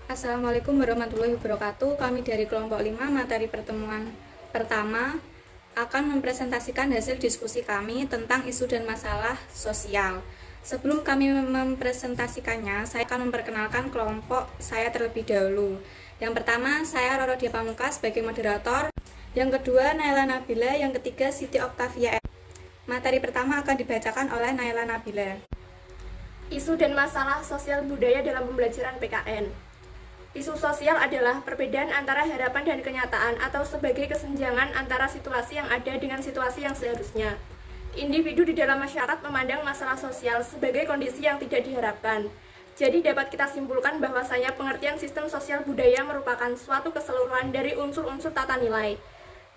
Assalamualaikum warahmatullahi wabarakatuh. Kami dari kelompok 5 materi pertemuan pertama akan mempresentasikan hasil diskusi kami tentang isu dan masalah sosial. Sebelum kami mempresentasikannya, saya akan memperkenalkan kelompok saya terlebih dahulu. Yang pertama, saya Roro Dia Pamungkas sebagai moderator. Yang kedua, Naila Nabila. Yang ketiga, Siti Oktavia. Materi pertama akan dibacakan oleh Naila Nabila. Isu dan masalah sosial budaya dalam pembelajaran PKN. Isu sosial adalah perbedaan antara harapan dan kenyataan atau sebagai kesenjangan antara situasi yang ada dengan situasi yang seharusnya. Individu di dalam masyarakat memandang masalah sosial sebagai kondisi yang tidak diharapkan. Jadi dapat kita simpulkan bahwasanya pengertian sistem sosial budaya merupakan suatu keseluruhan dari unsur-unsur tata nilai,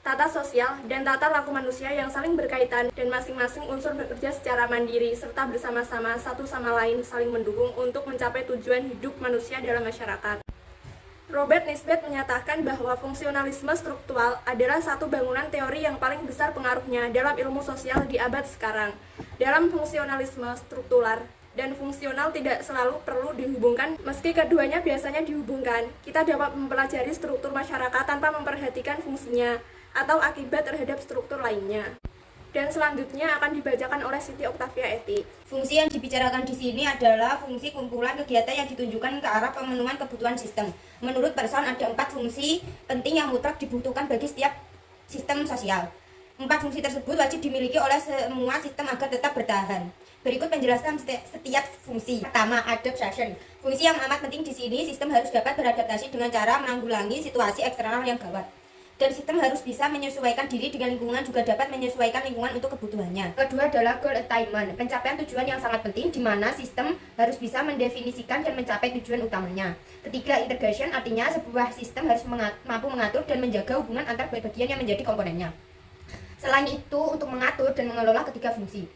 tata sosial, dan tata laku manusia yang saling berkaitan dan masing-masing unsur bekerja secara mandiri serta bersama-sama satu sama lain saling mendukung untuk mencapai tujuan hidup manusia dalam masyarakat. Robert Nisbet menyatakan bahwa fungsionalisme struktural adalah satu bangunan teori yang paling besar pengaruhnya dalam ilmu sosial di abad sekarang. Dalam fungsionalisme struktural dan fungsional tidak selalu perlu dihubungkan, meski keduanya biasanya dihubungkan. Kita dapat mempelajari struktur masyarakat tanpa memperhatikan fungsinya atau akibat terhadap struktur lainnya. Dan selanjutnya akan dibacakan oleh Siti Oktavia Eti. Fungsi yang dibicarakan di sini adalah fungsi kumpulan kegiatan yang ditunjukkan ke arah pemenuhan kebutuhan sistem. Menurut Person ada 4 fungsi penting yang mutlak dibutuhkan bagi setiap sistem sosial. 4 fungsi tersebut wajib dimiliki oleh semua sistem agar tetap bertahan. Berikut penjelasan setiap fungsi. Pertama, adaptation. Fungsi yang amat penting di sini, sistem harus dapat beradaptasi dengan cara menanggulangi situasi eksternal yang gawat. Dan sistem harus bisa menyesuaikan diri dengan lingkungan, juga dapat menyesuaikan lingkungan untuk kebutuhannya. Kedua adalah goal attainment, pencapaian tujuan yang sangat penting di mana sistem harus bisa mendefinisikan dan mencapai tujuan utamanya. Ketiga, integration, artinya sebuah sistem harus mampu mengatur dan menjaga hubungan antar bagian yang menjadi komponennya. Selain itu, untuk mengatur dan mengelola ketiga fungsi.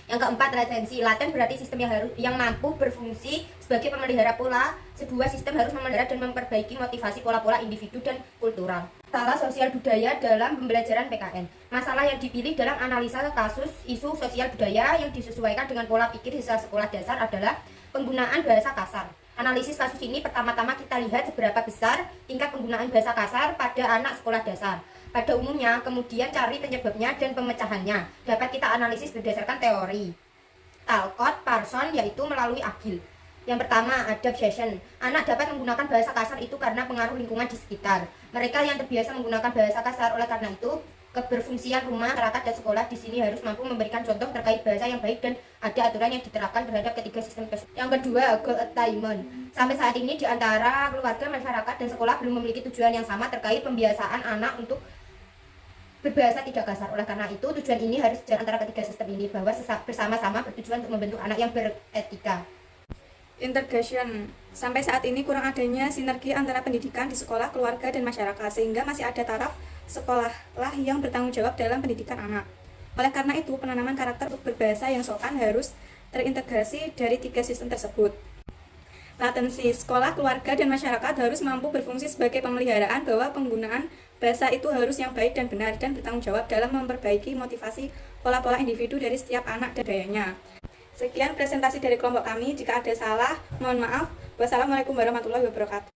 Yang keempat, latensi. Laten berarti sistem yang mampu berfungsi sebagai pemelihara pola. Sebuah sistem harus memelihara dan memperbaiki motivasi pola-pola individu dan kultural. Masalah sosial budaya dalam pembelajaran PKN. Masalah yang dipilih dalam analisa kasus isu sosial budaya yang disesuaikan dengan pola pikir siswa sekolah dasar adalah penggunaan bahasa kasar. Analisis kasus ini pertama-tama kita lihat seberapa besar tingkat penggunaan bahasa kasar pada anak sekolah dasar. Pada umumnya, kemudian cari penyebabnya dan pemecahannya. Dapat kita analisis berdasarkan teori Talcott, Parson, yaitu melalui Agil. Yang pertama, adaptation. Anak dapat menggunakan bahasa kasar itu karena pengaruh lingkungan di sekitar. Mereka yang terbiasa menggunakan bahasa kasar, oleh karena itu keberfungsian rumah, masyarakat, dan sekolah di sini harus mampu memberikan contoh terkait bahasa yang baik dan ada aturan yang diterapkan terhadap ketiga sistem tersebut. Yang kedua, goal attainment. Sampai saat ini di antara keluarga, masyarakat, dan sekolah belum memiliki tujuan yang sama terkait pembiasaan anak untuk berbahasa tidak kasar. Oleh karena itu, tujuan ini harus dijalankan antara ketiga sistem ini, bahwa bersama-sama bertujuan untuk membentuk anak yang beretika. Integration. Sampai saat ini kurang adanya sinergi antara pendidikan di sekolah, keluarga, dan masyarakat, sehingga masih ada taraf sekolahlah yang bertanggung jawab dalam pendidikan anak. Oleh karena itu, penanaman karakter untuk berbahasa yang sopan harus terintegrasi dari 3 sistem tersebut. Latensi. Sekolah, keluarga, dan masyarakat harus mampu berfungsi sebagai pemeliharaan bahwa penggunaan bahasa itu harus yang baik dan benar dan bertanggung jawab dalam memperbaiki motivasi pola-pola individu dari setiap anak dan budayanya. Sekian presentasi dari kelompok kami. Jika ada salah, mohon maaf. Wassalamualaikum warahmatullahi wabarakatuh.